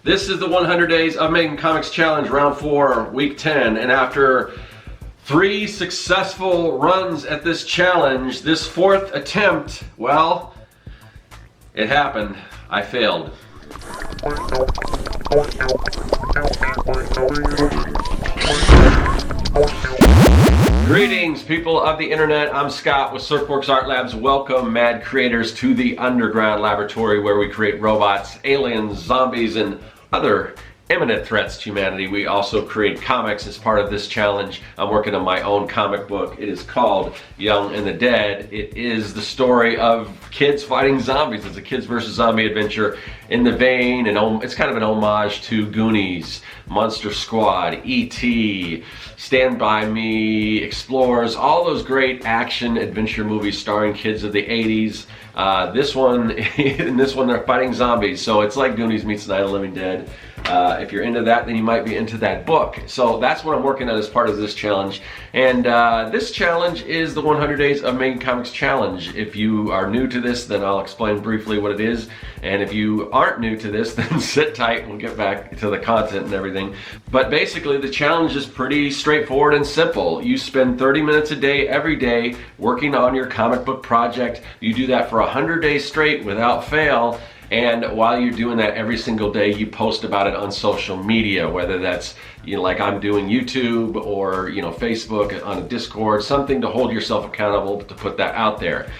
This is the 100 Days of Making Comics Challenge, round 4, week 10, and after 3 successful runs at this challenge, this 4th attempt, well, it happened. I failed. Greetings, people of the internet. I'm Scott with Serkworks Art Labs. Welcome, mad creators, to the underground laboratory where we create robots, aliens, zombies, and other imminent threats to humanity. We also create comics as part of this challenge. I'm working on my own comic book. It is called Young and the Dead. It is the story of kids fighting zombies. It's a kids versus zombie adventure in the vein, and it's kind of an homage to Goonies, Monster Squad, E.T., Stand By Me, Explorers, all those great action adventure movies starring kids of the 80s. This one, they're fighting zombies, so it's like Goonies meets Night of the Living Dead. If you're into that, then you might be into that book. So that's what I'm working on as part of this challenge. And this challenge is the 100 Days of Making Comics Challenge. If you are new to this, then I'll explain briefly what it is. And if you aren't new to this, then sit tight and we'll get back to the content and everything. But basically, the challenge is pretty straightforward and simple. You spend 30 minutes a day, every day, working on your comic book project. You do that for 100 days straight without fail. And while you're doing that every single day, you post about it on social media, whether that's, like I'm doing YouTube or, Facebook, on a Discord, something to hold yourself accountable to put that out there.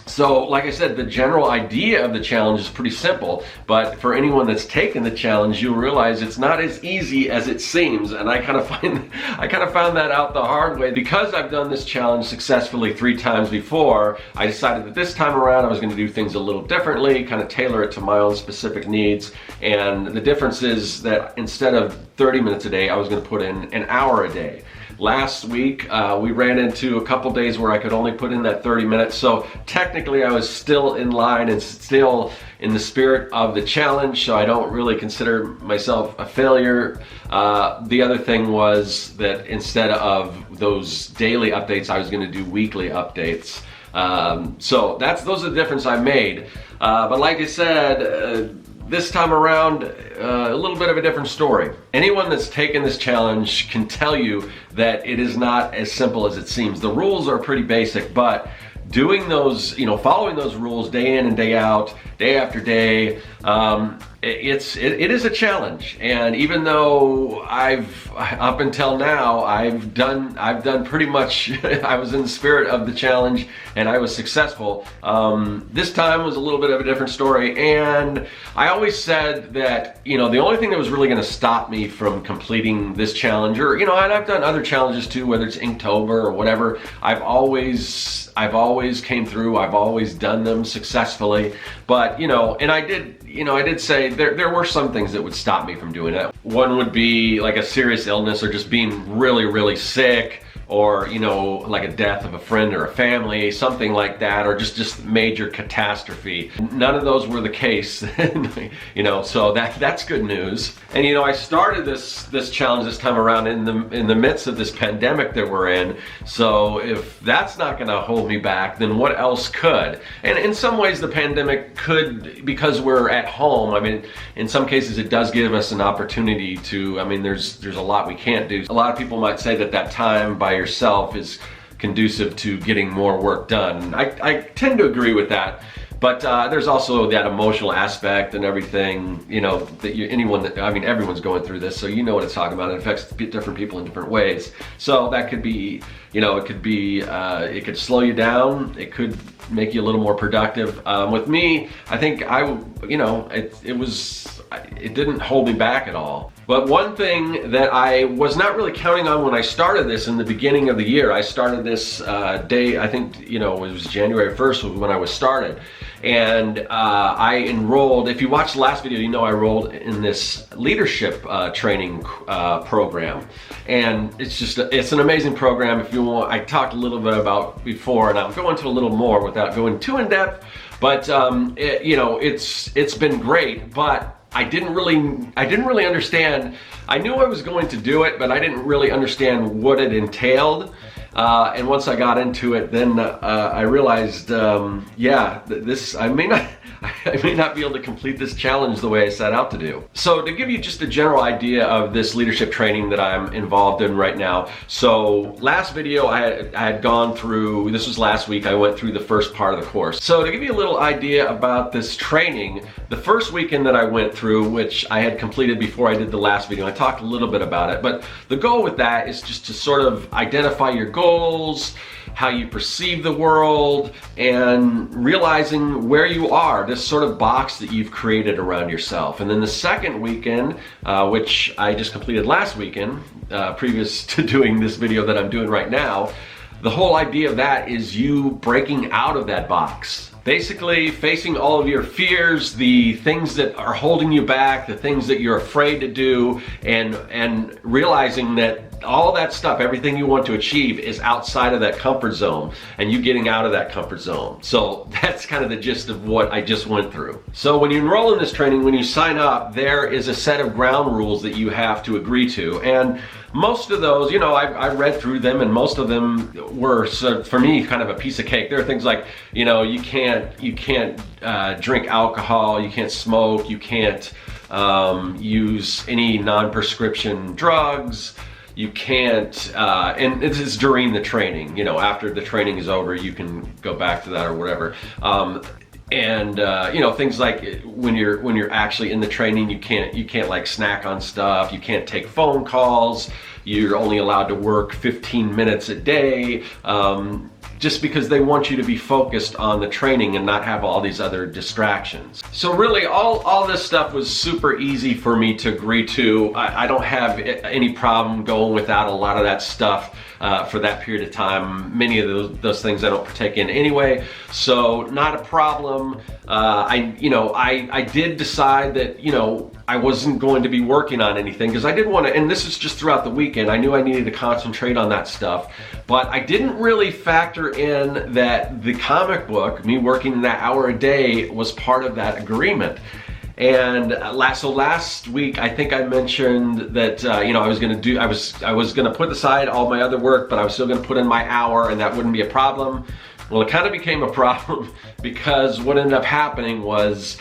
So, like I said, the general idea of the challenge is pretty simple, but for anyone that's taken the challenge, you'll realize it's not as easy as it seems, and I kind of found that out the hard way. Because I've done this challenge successfully 3 times before, I decided that this time around I was going to do things a little differently, kind of tailor it to my own specific needs, and the difference is that instead of 30 minutes a day, I was going to put in an hour a day. Last week, we ran into a couple days where I could only put in that 30 minutes, so technically I was still in line and still in the spirit of the challenge, so I don't really consider myself a failure. The other thing was that instead of those daily updates, I was going to do weekly updates. So those are the difference I made. But like I said, this time around, a little bit of a different story. Anyone that's taken this challenge can tell you that it is not as simple as it seems. The rules are pretty basic, but doing those, following those rules day in and day out, day after day, it is a challenge. And even though up until now I've done pretty much I was in the spirit of the challenge and I was successful, this time was a little bit of a different story. And I always said that the only thing that was really going to stop me from completing this challenge, or and I've done other challenges too, whether it's Inktober or whatever, I've always came through. I've always done them successfully. But and I did say there were some things that would stop me from doing it. One would be like a serious illness, or just being really, really sick, or like a death of a friend or a family, something like that, or just major catastrophe. None of those were the case. So that's good news. And I started this challenge this time around in the midst of this pandemic that we're in. So if that's not going to hold me back, then what else could? And in some ways the pandemic could, because we're at home. I mean, in some cases it does give us an opportunity to, there's a lot we can't do. A lot of people might say that time by yourself is conducive to getting more work done. I tend to agree with that, but there's also that emotional aspect and everything, that everyone's going through this, so you know what it's talking about. It affects different people in different ways. So that could be, it could slow you down, it could make you a little more productive. With me, I think it didn't hold me back at all. But one thing that I was not really counting on when I started this in the beginning of the year, I started this day, I think, it was January 1st was when I was started. And I enrolled, if you watched the last video, I enrolled in this leadership training program. And it's an amazing program. If you want, I talked a little bit about before, and I'll go into a little more without going too in depth. But it's been great. But I didn't really understand. I knew I was going to do it, but I didn't really understand what it entailed. And once I got into it, then I realized, I I may not be able to complete this challenge the way I set out to do. So to give you just a general idea of this leadership training that I'm involved in right now. So last video I had gone through, this was last week, I went through the first part of the course. So to give you a little idea about this training, the first weekend that I went through, which I had completed before I did the last video, I talked a little bit about it, but the goal with that is just to sort of identify your goals, how you perceive the world, and realizing where you are, this sort of box that you've created around yourself. And then the second weekend, which I just completed last weekend, previous to doing this video that I'm doing right now, the whole idea of that is you breaking out of that box. Basically facing all of your fears, the things that are holding you back, the things that you're afraid to do, and realizing that all that stuff, everything you want to achieve is outside of that comfort zone, and you getting out of that comfort zone. So that's kind of the gist of what I just went through. So when you enroll in this training, when you sign up, there is a set of ground rules that you have to agree to. And most of those, you know, I read through them, and most of them were, for me, kind of a piece of cake. There are things like, you know, you can't drink alcohol, you can't smoke, you can't use any non-prescription drugs, you can't, and this is during the training, you know, after the training is over, you can go back to that or whatever. You know, things like when you're actually in the training, you can't like snack on stuff, you can't take phone calls, you're only allowed to work 15 minutes a day, just because they want you to be focused on the training and not have all these other distractions. So really all this stuff was super easy for me to agree to. I don't have any problem going without a lot of that stuff for that period of time. Many of those things I don't partake in anyway, so not a problem. I did decide that, you know, I wasn't going to be working on anything because I did want to, and this is just throughout the weekend, I knew I needed to concentrate on that stuff, but I didn't really factor in that the comic book, me working that hour a day, was part of that agreement. And last week, I think I mentioned that you know, I was gonna put aside all my other work, but I was still gonna put in my hour, and that wouldn't be a problem. Well, it kind of became a problem because what ended up happening was,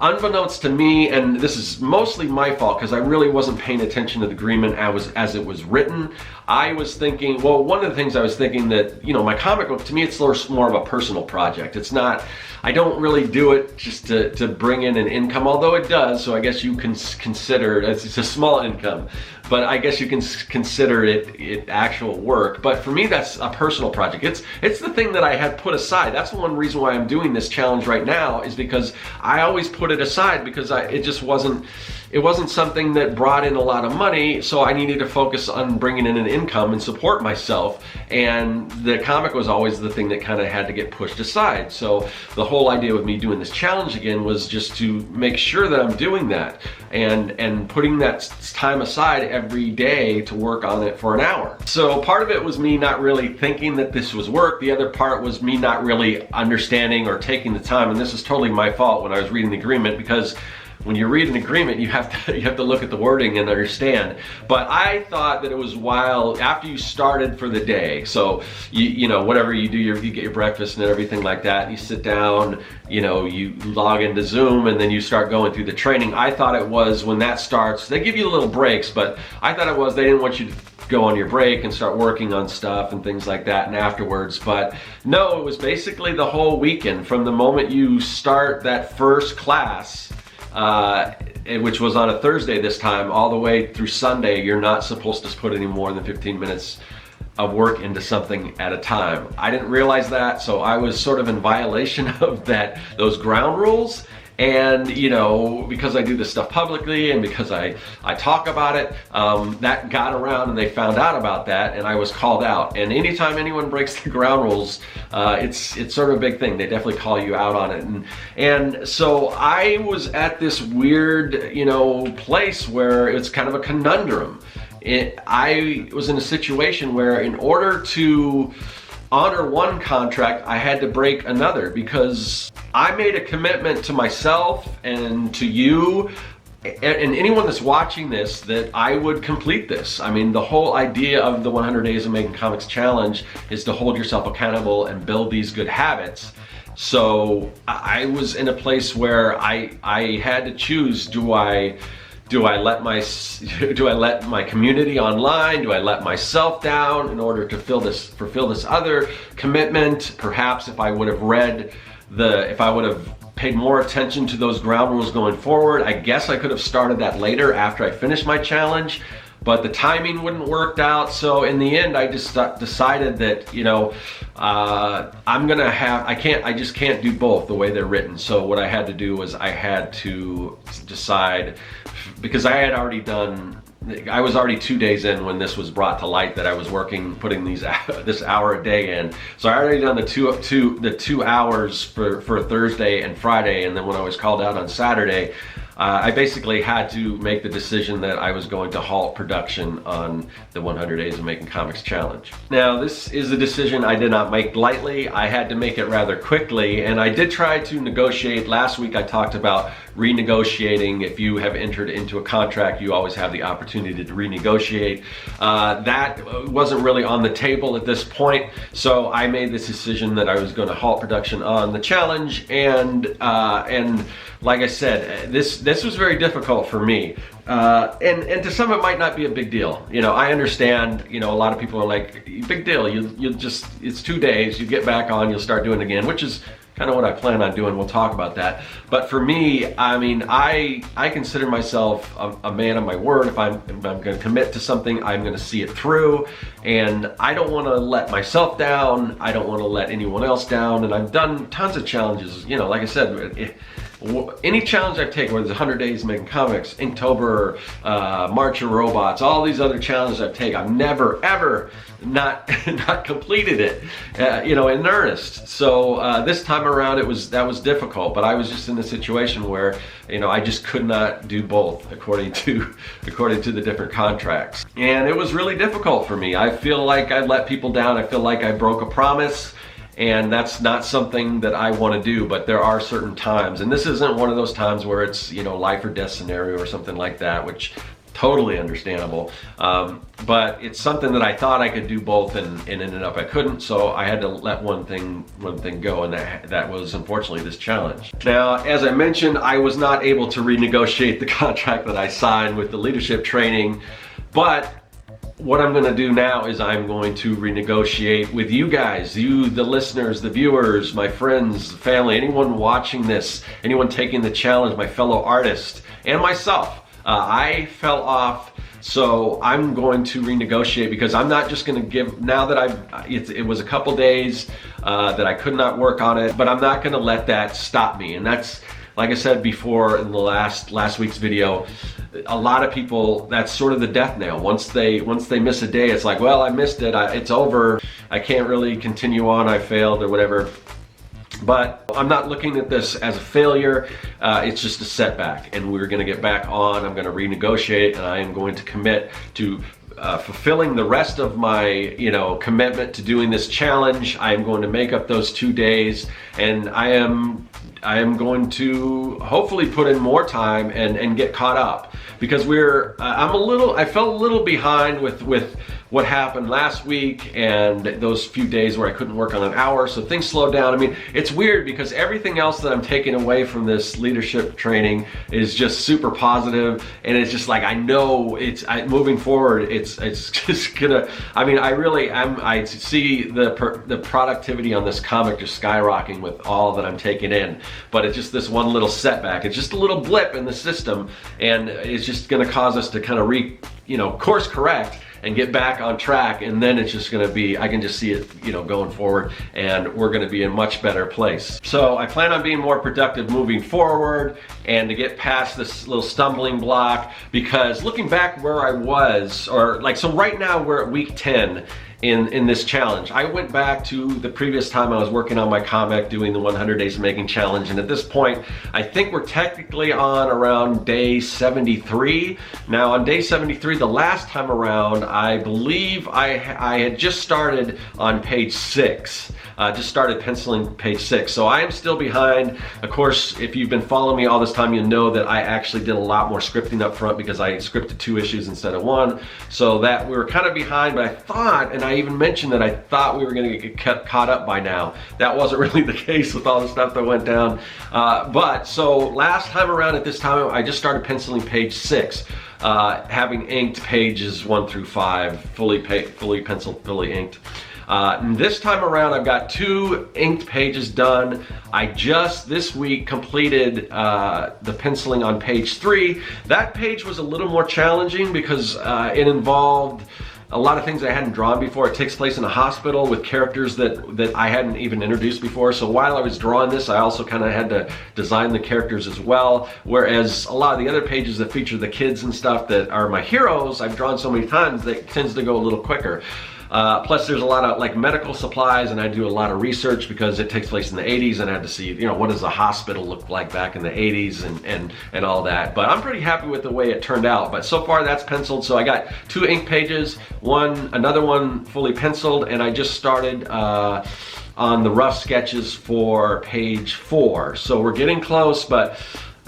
unbeknownst to me, and this is mostly my fault because I really wasn't paying attention to the agreement as it was written. I was thinking, well, one of the things I was thinking that, you know, my comic book, to me, it's more of a personal project. It's not, I don't really do it just to bring in an income, although it does, so I guess you can consider it, it's a small income, but I guess you can consider it actual work. But for me, that's a personal project. It's the thing that I had put aside. That's the one reason why I'm doing this challenge right now, is because I always put it aside because it wasn't something that brought in a lot of money, so I needed to focus on bringing in an income and support myself, and the comic was always the thing that kind of had to get pushed aside. So the whole idea with me doing this challenge again was just to make sure that I'm doing that and putting that time aside every day to work on it for an hour. So part of it was me not really thinking that this was work. The other part was me not really understanding or taking the time, and this is totally my fault when I was reading the agreement, because when you read an agreement, you have to look at the wording and understand. But I thought that it was while after you started for the day. So you know, whatever you do, you get your breakfast and everything like that. You sit down, you know, you log into Zoom, and then you start going through the training. I thought it was when that starts. They give you little breaks, but I thought it was they didn't want you to go on your break and start working on stuff and things like that and afterwards. But no, it was basically the whole weekend from the moment you start that first class, which was on a Thursday this time, all the way through Sunday. You're not supposed to put any more than 15 minutes of work into something at a time. I didn't realize that, so I was sort of in violation of those ground rules. And you know, because I do this stuff publicly and because I talk about it, that got around and they found out about that, and I was called out. And anytime anyone breaks the ground rules, it's sort of a big thing. They definitely call you out on it. And so I was at this weird, you know, place where it's kind of a conundrum. I was in a situation where in order to honor one contract, I had to break another, because I made a commitment to myself and to you and anyone that's watching this that I would complete this. I mean, the whole idea of the 100 Days of Making Comics Challenge is to hold yourself accountable and build these good habits. So I was in a place where I had to choose, do I let my community online? Do I let myself down in order to fulfill this other commitment? Perhaps if I would have paid more attention to those ground rules going forward, I guess I could have started that later after I finished my challenge, but the timing wouldn't worked out. So in the end, I just decided that, you know, I just can't do both the way they're written. So what I had to do was I had to decide, because I was already 2 days in when this was brought to light that I was putting this hour a day in. So I already done the 2 hours for Thursday and Friday, and then when I was called out on Saturday, I basically had to make the decision that I was going to halt production on the 100 Days of Making Comics Challenge. Now, this is a decision I did not make lightly. I had to make it rather quickly, and I did try to negotiate. Last week I talked about renegotiating. If you have entered into a contract, you always have the opportunity to renegotiate. That wasn't really on the table at this point, so I made this decision that I was going to halt production on the challenge, and like I said, this was very difficult for me. And to some it might not be a big deal. You know, I understand, you know, a lot of people are like, big deal, you'll just, it's 2 days, you get back on, you'll start doing it again, which is kind of what I plan on doing. We'll talk about that. But for me, I mean, I consider myself a man of my word. If I'm going to commit to something, I'm going to see it through, and I don't want to let myself down. I don't want to let anyone else down. And I've done tons of challenges. You know, like I said, any challenge I've taken, whether it's 100 Days Making Comics, Inktober, March of Robots, all these other challenges I've taken, I've never ever not completed it, you know, in earnest. So this time around, that was difficult, but I was just in a situation where, you know, I just could not do both according to the different contracts, and it was really difficult for me. I feel like I let people down. I feel like I broke a promise. And that's not something that I want to do, but there are certain times, and this isn't one of those times where it's, you know, life or death scenario or something like that, which totally understandable. But it's something that I thought I could do both, and ended up I couldn't. So I had to let one thing go, and that was unfortunately this challenge. Now, as I mentioned, I was not able to renegotiate the contract that I signed with the leadership training, but what I'm going to do now is I'm going to renegotiate with you guys, you, the listeners, the viewers, my friends, family, anyone watching this, anyone taking the challenge, my fellow artists, and myself. I fell off, so I'm going to renegotiate, because I'm not just going to give, now that it was a couple days that I could not work on it, but I'm not going to let that stop me. And that's, like I said before in the last week's video, a lot of people, that's sort of the death nail. Once they miss a day, it's like, well, I missed it, it's over, I can't really continue on, I failed or whatever. But I'm not looking at this as a failure. It's just a setback, and we're going to get back on. I'm going to renegotiate, and I am going to commit to fulfilling the rest of my, you know, commitment to doing this challenge. I am going to make up those 2 days, and I am going to hopefully put in more time and get caught up, because I felt a little behind with what happened last week and those few days where I couldn't work on an hour, so things slowed down. I mean, it's weird because everything else that I'm taking away from this leadership training is just super positive, and it's just like, I know moving forward, it's just gonna, I mean, I see the productivity on this comic just skyrocketing with all that I'm taking in, but it's just this one little setback. It's just a little blip in the system, and it's just gonna cause us to kind of course correct and get back on track, and then it's just gonna be, I can just see it, you know, going forward, and we're gonna be in a much better place. So I plan on being more productive moving forward, and to get past this little stumbling block, because looking back where I was, so right now we're at week 10 in this challenge. I went back to the previous time I was working on my comic, doing the 100 Days of Making Challenge, and at this point, I think we're technically on around day 73. Now, on day 73, the last time around, I believe I had just started on page 6. Just started penciling page 6. So I am still behind. Of course, if you've been following me all this time, you know that I actually did a lot more scripting up front, because I scripted 2 issues instead of 1. So that we were kind of behind, but I thought, and I I even mentioned that I thought we were going to get caught up by now. That wasn't really the case with all the stuff that went down. But so last time around at this time, I just started penciling page 6. Having inked pages 1 through 5, fully penciled, fully inked. And this time around, I've got 2 inked pages done. I just this week completed the penciling on page 3. That page was a little more challenging because it involved a lot of things I hadn't drawn before. It takes place in a hospital with characters that I hadn't even introduced before. So while I was drawing this, I also kind of had to design the characters as well. Whereas a lot of the other pages that feature the kids and stuff that are my heroes, I've drawn so many times that it tends to go a little quicker. Plus there's a lot of like medical supplies, and I do a lot of research because it takes place in the 80s, and I had to see, you know, what does a hospital look like back in the 80s and all that. But I'm pretty happy with the way it turned out. But so far that's penciled. So I got 2 ink pages, another one fully penciled, and I just started on the rough sketches for page 4. So we're getting close, but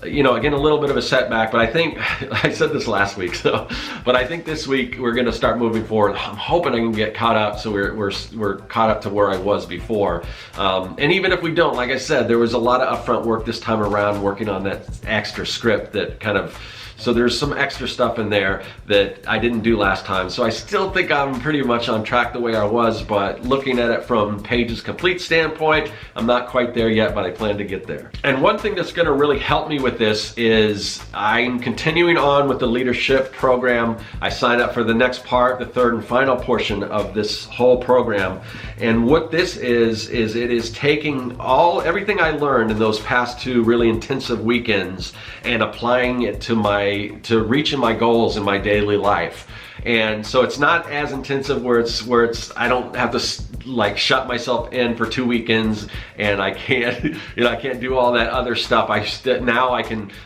you know, again, a little bit of a setback, but I think, I said this last week, so, but I think this week we're gonna start moving forward. I'm hoping I can get caught up so we're caught up to where I was before. And even if we don't, like I said, there was a lot of upfront work this time around working on that extra script that kind of, so there's some extra stuff in there that I didn't do last time. So I still think I'm pretty much on track the way I was, but looking at it from pages complete standpoint, I'm not quite there yet, but I plan to get there. And one thing that's gonna really help me with this is I'm continuing on with the leadership program. I signed up for the next part, the 3rd and final portion of this whole program. And what this is it is taking everything I learned in those past 2 really intensive weekends and applying it to reaching my goals in my daily life. And so it's not as intensive where it's I don't have to like shut myself in for 2 weekends and I can't, you know, I can't do all that other stuff. Now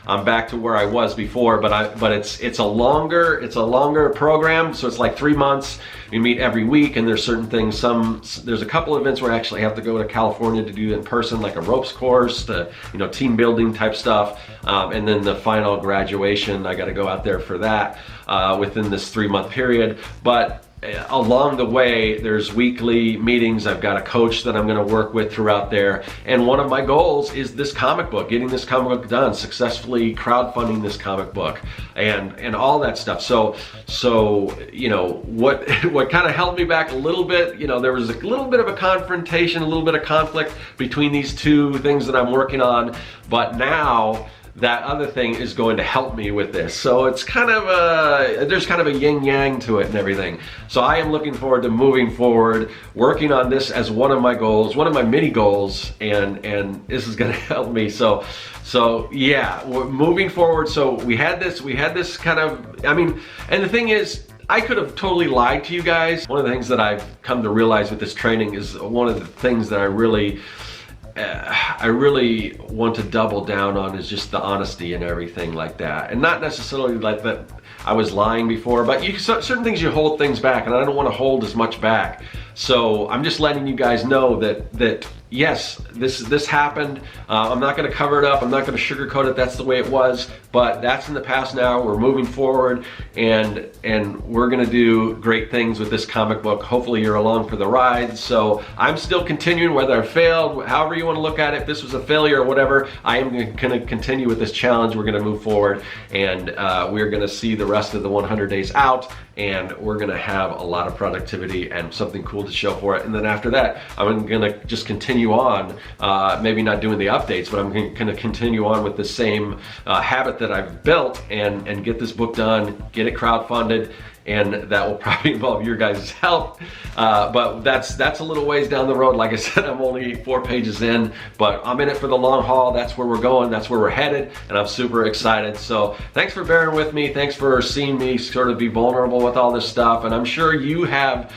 I'm back to where I was before, but it's a longer program. So it's like 3 months. We meet every week, and there's certain things. There's a couple events where I actually have to go to California to do it in person, like a ropes course, team building type stuff, and then the final graduation. I got to go out there for that within this 3-month period. But along the way, there's weekly meetings. I've got a coach that I'm going to work with throughout there. And one of my goals is this comic book, getting this comic book done, successfully crowdfunding this comic book and all that stuff. So you know, what kind of held me back a little bit, you know, there was a little bit of a confrontation, a little bit of conflict between these 2 things that I'm working on. But now that other thing is going to help me with this. So it's kind of there's kind of a yin yang to it and everything. So I am looking forward to moving forward, working on this as one of my goals, one of my mini goals, and this is going to help me. So yeah, we're moving forward. So we had this kind of, I mean, and the thing is, I could have totally lied to you guys. One of the things that I've come to realize with this training is one of the things that I really want to double down on is just the honesty and everything like that. And not necessarily like that I was lying before, but certain things you hold things back, and I don't want to hold as much back. So I'm just letting you guys know that yes, this happened. I'm not going to cover it up. I'm not going to sugarcoat it. That's the way it was. But that's in the past now. We're moving forward, and we're going to do great things with this comic book. Hopefully you're along for the ride. So I'm still continuing, whether I failed, however you want to look at it. If this was a failure or whatever, I am going to continue with this challenge. We're going to move forward, and we're going to see the rest of the 100 days out, and we're going to have a lot of productivity and something cool to show for it. And then after that, I'm going to just continue on, maybe not doing the updates, but I'm going to continue on with the same habit that I've built and get this book done, get it crowdfunded, and that will probably involve your guys' help. But that's a little ways down the road. Like I said, I'm only 4 pages in, but I'm in it for the long haul. That's where we're going. That's where we're headed, and I'm super excited. So thanks for bearing with me. Thanks for seeing me sort of be vulnerable with all this stuff, and I'm sure you have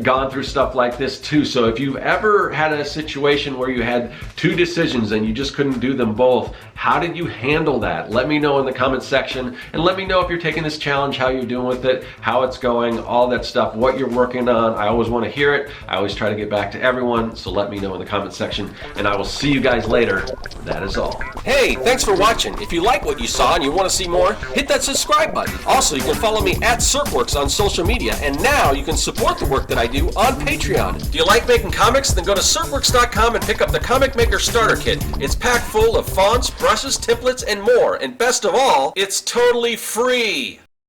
gone through stuff like this too. So if you've ever had a situation where you had 2 decisions and you just couldn't do them both, how did you handle that? Let me know in the comment section, and let me know if you're taking this challenge, how you're doing with it, how how it's going, all that stuff, what you're working on. I always want to hear it. I always try to get back to everyone, so let me know in the comment section, and I will see you guys later. That is all. Hey, thanks for watching. If you like what you saw and you want to see more, hit that subscribe button. Also, you can follow me at Serkworks on social media, and now you can support the work that I do on Patreon. Do you like making comics? Then go to Serkworks.com and pick up the Comic Maker Starter Kit. It's packed full of fonts, brushes, templates, and more. And best of all, it's totally free.